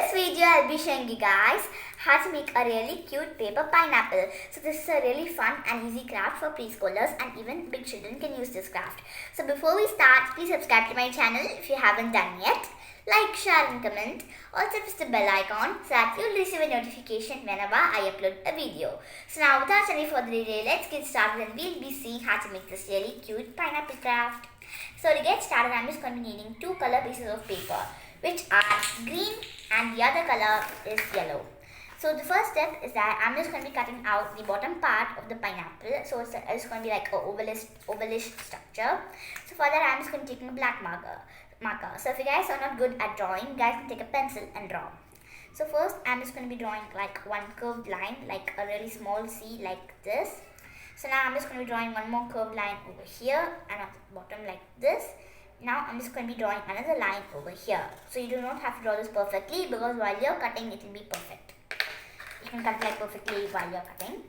this video, I'll be showing you guys how to make a really cute paper pineapple. So this is a really fun and easy craft for preschoolers, and even big children can use this craft. So before we start, please subscribe to my channel if you haven't done yet. Like, share and comment. Also press the bell icon so that you'll receive a notification whenever I upload a video. So now without any further delay, let's get started and we'll be seeing how to make this really cute pineapple craft. So to get started, I'm just going to be needing two color pieces of paper, which are green and the other color is yellow. So the first step is that I'm just going to be cutting out the bottom part of the pineapple. So it's going to be like a ovalish structure. So for that, I'm just going to be taking a black marker. So if you guys are not good at drawing, you guys can take a pencil and draw. So first, I'm just going to be drawing like one curved line, like a really small C like this. So now I'm just going to be drawing one more curved line over here and at the bottom like this. Now I'm just going to be drawing another line over here. So you do not have to draw this perfectly, because while you're cutting it will be perfect. You can cut it like perfectly while you're cutting.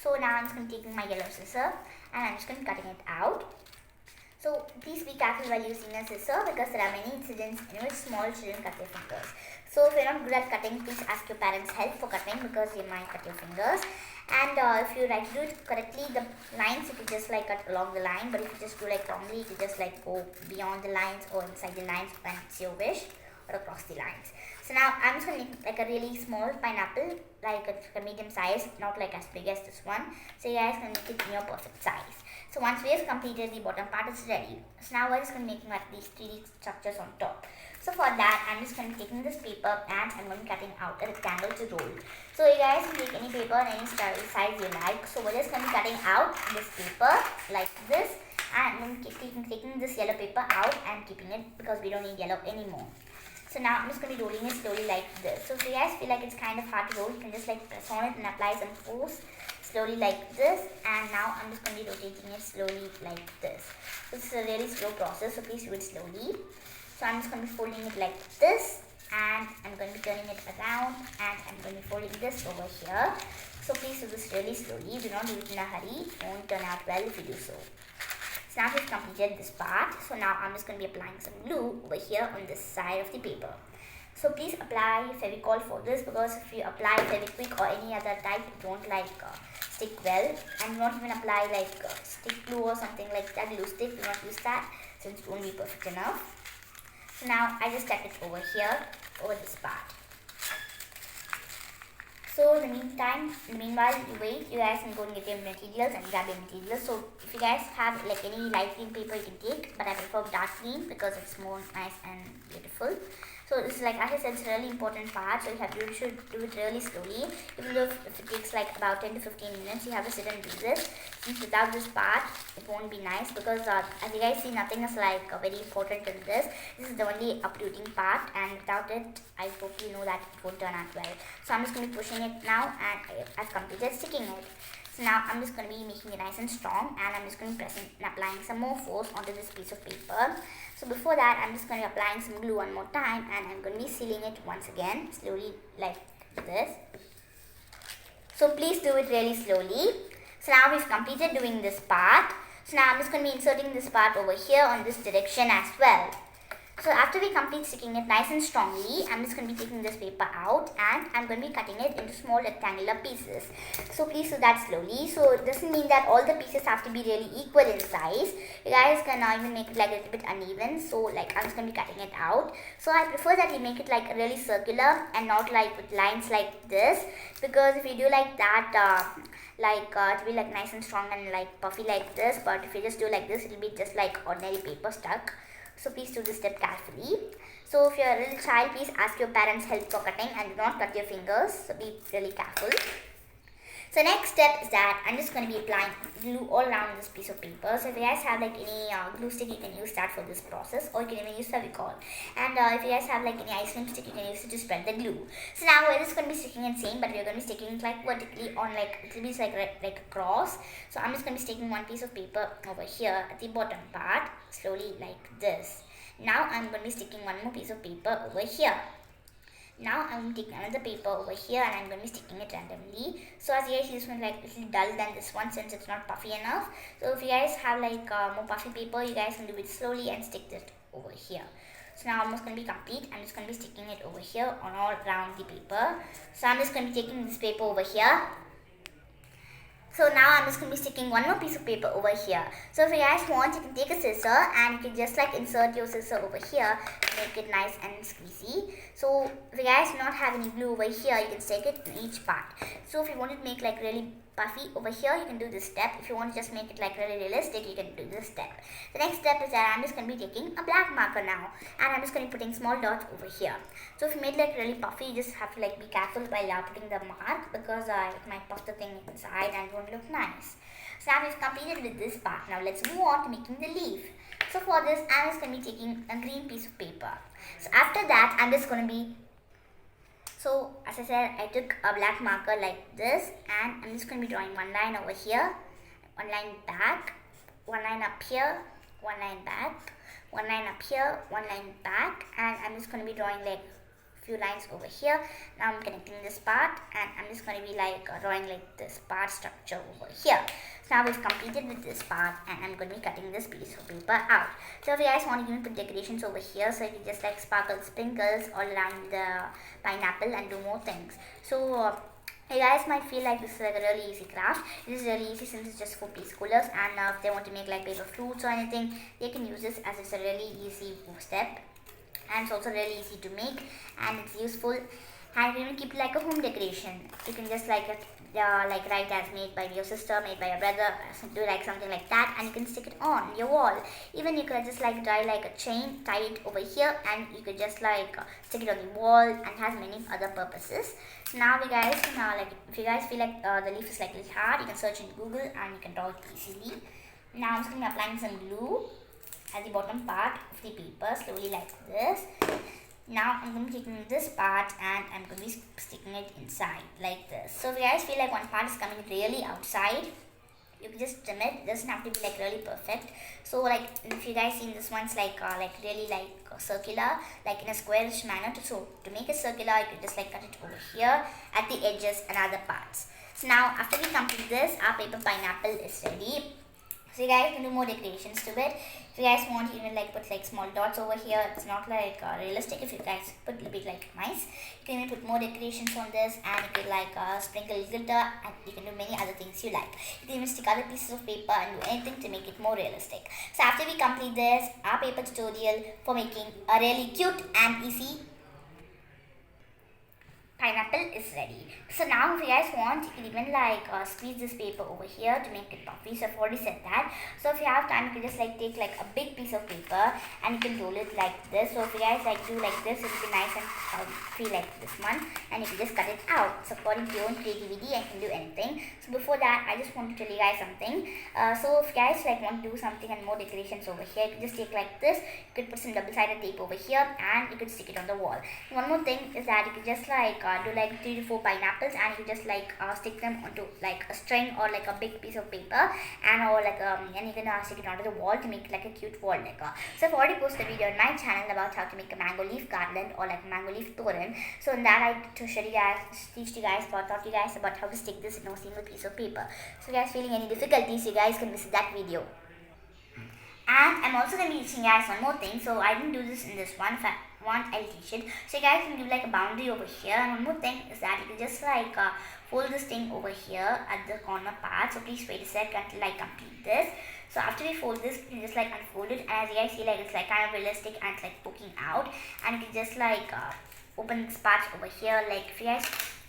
So now I'm just going to be taking my yellow scissor and I'm just going to be cutting it out. So please be careful while using a scissor, because there are many incidents in which small children cut their fingers. So if you're not good at cutting, please ask your parents' help for cutting, because you might cut your fingers. And if you like to do it correctly, the lines you can just like cut along the line, but if you just do like wrongly, you can just like go beyond the lines or inside the lines when it's your wish, or across the lines. So now I'm just going to make like a really small pineapple, like a medium size, not like as big as this one. So you guys can make it in your perfect size. So once we have completed the bottom part, it's ready. So now we're just going to make like these 3D structures on top. So for that, I'm just going to be taking this paper and I'm going to be cutting out a rectangle to roll. So you guys can take any paper and any size you like. So we're just going to be cutting out this paper like this, and I'm taking this yellow paper out and keeping it, because we don't need yellow anymore. So now I'm just going to be rolling it slowly like this. So if you guys feel like it's kind of hard to roll, you can just like press on it and apply some force slowly like this. And now I'm just going to be rotating it slowly like this. So this is a really slow process, so please do it slowly. So I'm just going to be folding it like this, and I'm going to be turning it around, and I'm going to be folding this over here. So please do this really slowly. Do not do it in a hurry. It won't turn out well if you do so. So now we've completed this part. So now I'm just going to be applying some glue over here on this side of the paper. So please apply Fevicol for this, because if you apply Fevikwik or any other type, it won't like stick well. And don't even apply like stick glue or something like that, glue stick. Do not use that, since it won't be perfect enough. So now I just stuck it over here, over this part. So in the meanwhile you wait, you guys can go and get your materials and grab your materials. So if you guys have like any light green paper, you can take, but I prefer dark green because it's more nice and beautiful. So this is like, as I said, it's a really important part, so you should do it really slowly. Even though if it takes like about 10 to 15 minutes, you have to sit and do this. Since without this part, it won't be nice, because as you guys see, nothing is like very important in this. This is the only uprooting part, and without it, I hope you know that it won't turn out well. So I'm just going to be pushing it now, and I've completed sticking it. So now I'm just going to be making it nice and strong, and I'm just going to be pressing and applying some more force onto this piece of paper. So before that, I'm just going to be applying some glue one more time, and I'm going to be sealing it once again, slowly like this. So please do it really slowly. So now we've completed doing this part. So now I'm just going to be inserting this part over here on this direction as well. So after we complete sticking it nice and strongly, I'm just going to be taking this paper out, and I'm going to be cutting it into small rectangular pieces. So please do that slowly. So it doesn't mean that all the pieces have to be really equal in size. You guys can even make it like a little bit uneven. So like I'm just going to be cutting it out. So I prefer that you make it like really circular and not like with lines like this, because if you do like that, it'll be like nice and strong and like puffy like this. But if you just do like this, it'll be just like ordinary paper stuck. So please do this step carefully. So if you're a little child, please ask your parents' help for cutting, and do not cut your fingers. So be really careful. So next step is that I'm just going to be applying glue all around this piece of paper. So if you guys have like any glue stick, you can use that for this process, or you can even use Fevicol. And if you guys have like any ice cream stick, you can use it to spread the glue. So now we're just going to be sticking it same, but we're going to be sticking it like vertically on like, it will be like a cross. So I'm just going to be sticking one piece of paper over here at the bottom part, slowly like this. Now I'm going to be sticking one more piece of paper over here. Now I'm taking another paper over here, and I'm going to be sticking it randomly. So as you guys see, this one like a little dull than this one, since it's not puffy enough. So if you guys have like more puffy paper, you guys can do it slowly and stick it over here. So now almost going to be complete. I'm just going to be sticking it over here on all around the paper. So I'm just going to be taking this paper over here. So now I'm just going to be sticking one more piece of paper over here. So if you guys want, you can take a scissor and you can just like insert your scissor over here to make it nice and squeezy. So if you guys do not have any glue over here, you can stick it in each part. So if you want to make like really puffy over here, you can do this step. If you want to just make it like really realistic, you can do this step. The next step is that I'm just going to be taking a black marker now, and I'm just going to be putting small dots over here. So if you made like really puffy, you just have to like be careful while putting the mark, because it might puff the thing inside and it won't look nice. So now we've completed with this part. Now let's move on to making the leaf. So for this, I'm just going to be taking a green piece of paper. So after that, I'm just going to be as I said, I took a black marker like this, and I'm just going to be drawing one line over here, one line back, one line up here, one line back, one line up here, one line back, and I'm just going to be drawing like few lines over here. Now I'm connecting this part, and I'm just going to be like drawing like this part structure over here. So now we've completed with this part, and I'm going to be cutting this piece of paper out. So if you guys want to even put decorations over here, so you can just like sparkle sprinkles all around the pineapple and do more things. So you guys might feel like this is like a really easy craft. It is really easy since it's just for preschoolers, and if they want to make like paper fruits or anything, they can use this, as it's a really easy step. And it's also really easy to make, and it's useful, and you can keep it like a home decoration. You can just like write as made by your sister, made by your brother, do like something like that, and you can stick it on your wall. Even you could just like tie like a chain, tie it over here, and you could just like stick it on the wall, and has many other purposes. So now you guys can like, if you guys feel like the leaf is like really hard, you can search in Google and you can draw it easily. Now I'm just going to be applying some glue at the bottom part of the paper, slowly like this. Now I'm going to be taking this part and I'm going to be sticking it inside like this. So if you guys feel like one part is coming really outside, you can just trim it. It doesn't have to be like really perfect. So like if you guys seen this one's like really like circular, like in a squarish manner. So to make it circular, you can just like cut it over here at the edges and other parts. So now after we complete this, our paper pineapple is ready. So you guys can do more decorations to it. If you guys want, even like put like small dots over here. It's not like realistic. If you guys put a little bit like nice, you can even put more decorations on this, and you can like sprinkle glitter, and you can do many other things you like. You can even stick other pieces of paper and do anything to make it more realistic. So after we complete this, our paper tutorial for making a really cute and easy pineapple is ready. So now if you guys want, you can even like squeeze this paper over here to make it puffy. So I've already said that. So if you have time, you can just like take like a big piece of paper and you can roll it like this. So if you guys like do like this, it will be nice and feel like this one, and you can just cut it out. So according to your own creativity, you can do anything. So before that, I just want to tell you guys something. So if you guys like want to do something and more decorations over here, you can just take like this. You could put some double-sided tape over here, and you could stick it on the wall. And one more thing is that you can just like do like 3 to 4 pineapples, and you just like stick them onto like a string or like a big piece of paper, and or like and you can stick it onto the wall to make like a cute wall decor. So I've already posted a video on my channel about how to make a mango leaf garland or like a mango leaf toran. So in that I taught you guys about how to stick this in a single piece of paper. So if you guys feeling any difficulties, you guys can visit that video. And I'm also going to be teaching you guys one more thing. So I didn't do this in this one. If I want, I'll teach it. So you guys can give like a boundary over here. And one more thing is that you can just like fold this thing over here at the corner part. So please wait a sec until I complete this. So after we fold this, you can just like unfold it. And as you guys see, like it's like kind of realistic and it's like poking out. And you can just like open this part over here. Like if you guys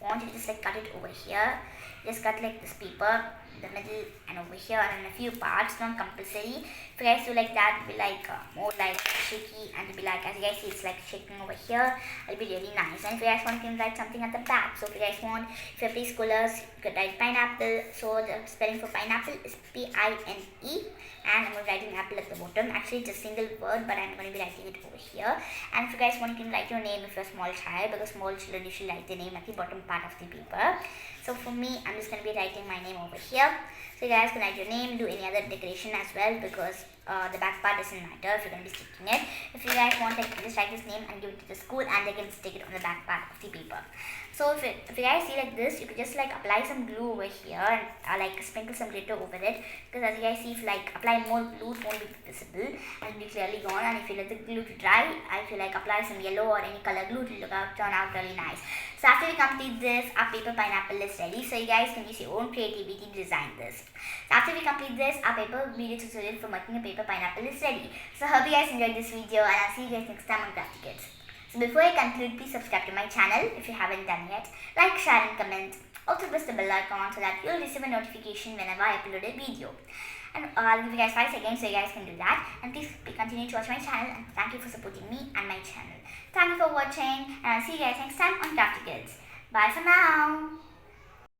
want, you just like cut it over here. Just cut like this paper, the middle and over here, and in a few parts, not compulsory. If you guys do like that, it'll be like more like shaky, and it'll be like, as you guys see, it's like shaking over here. It'll be really nice. And if you guys want, you can write something at the back. So if you guys want, if you're preschoolers, you could write pineapple. So the spelling for pineapple is P-I-N-E, and I'm going to be writing apple at the bottom. Actually, it's a single word, but I'm going to be writing it over here. And if you guys want, you can write your name if you're a small child, because small children usually write their name at the bottom part of the paper. So for me, I'm just going to be writing my name over here. So you guys can write your name, do any other decoration as well, because the back part doesn't matter if you're going to be sticking it. If you guys want, like, just write his name and give it to the school, and they can stick it on the back part of the paper. So if you guys see like this, you could just like apply some glue over here and like sprinkle some glitter over it, because as you guys see, if you like apply more glue, it won't be visible and it'll be clearly gone. And if you let the glue to dry, if you like apply some yellow or any color glue, it will turn out really nice. So after we complete this, our paper pineapple is ready. So you guys can use your own creativity to design this. So after we complete this, our paper video tutorial for making a paper pineapple is ready. So I hope you guys enjoyed this video, and I'll see you guys next time on Crafty Kids. So before I conclude, please subscribe to my channel if you haven't done yet. Like, share and comment. Also press the bell icon so that you'll receive a notification whenever I upload a video. And I'll give you guys 5 seconds so you guys can do that. And please continue to watch my channel, and thank you for supporting me and my channel. Thank you for watching, and I'll see you guys next time on Crafty Kids. Bye for now.